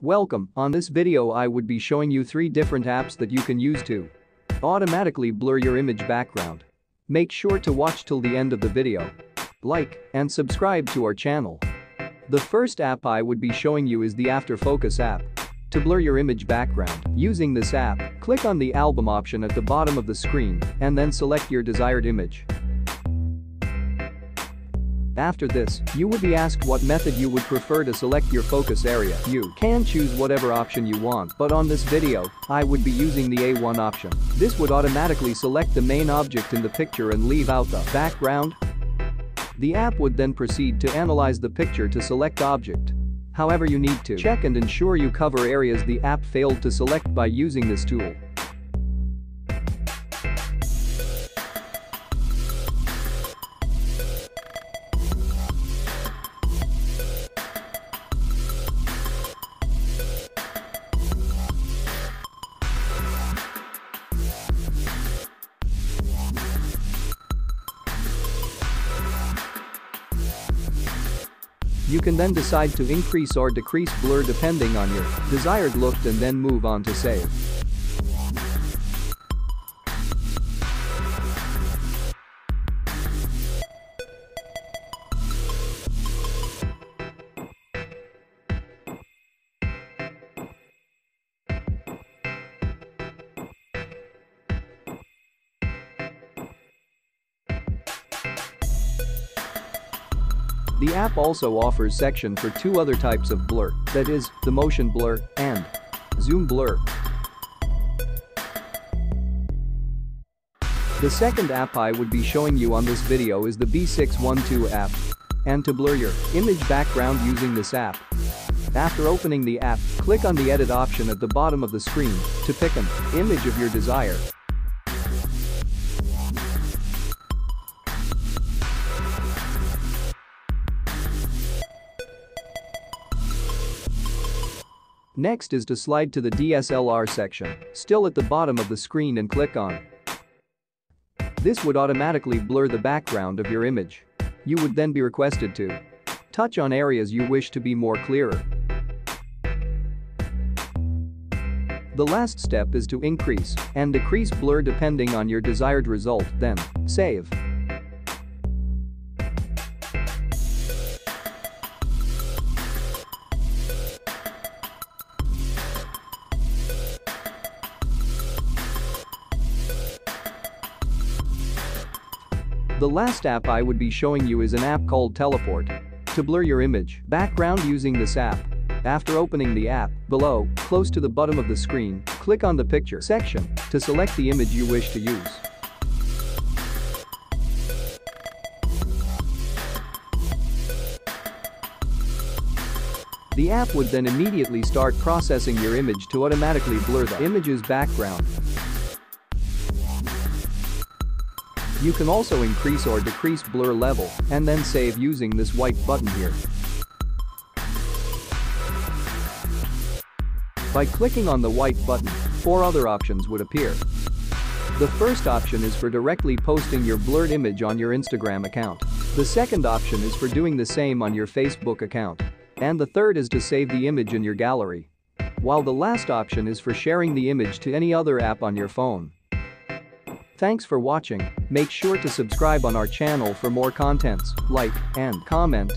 Welcome, on this video I would be showing you 3 different apps that you can use to automatically blur your image background. Make sure to watch till the end of the video. Like and subscribe to our channel. The first app I would be showing you is the After Focus app. To blur your image background, using this app, click on the album option at the bottom of the screen and then select your desired image. After this, you would be asked what method you would prefer to select your focus area. You can choose whatever option you want, but on this video, I would be using the A1 option. This would automatically select the main object in the picture and leave out the background. The app would then proceed to analyze the picture to select object. However, you need to check and ensure you cover areas the app failed to select by using this tool. You can then decide to increase or decrease blur depending on your desired look and then move on to save. The app also offers section for 2 other types of blur, that is, the motion blur and zoom blur. The second app I would be showing you on this video is the B612 app. And to blur your image background using this app. After opening the app, click on the edit option at the bottom of the screen to pick an image of your desire. Next is to slide to the DSLR section, still at the bottom of the screen, and click on. This would automatically blur the background of your image. You would then be requested to touch on areas you wish to be more clearer. The last step is to increase and decrease blur depending on your desired result, then save. The last app I would be showing you is an app called Teleport. To blur your image background using this app. After opening the app, below, close to the bottom of the screen, click on the picture section to select the image you wish to use. The app would then immediately start processing your image to automatically blur the image's background. You can also increase or decrease blur level and then save using this white button here. By clicking on the white button, 4 other options would appear. The first option is for directly posting your blurred image on your Instagram account. The second option is for doing the same on your Facebook account. And the third is to save the image in your gallery. While the last option is for sharing the image to any other app on your phone. Thanks for watching. Make sure to subscribe on our channel for more contents, like and comment.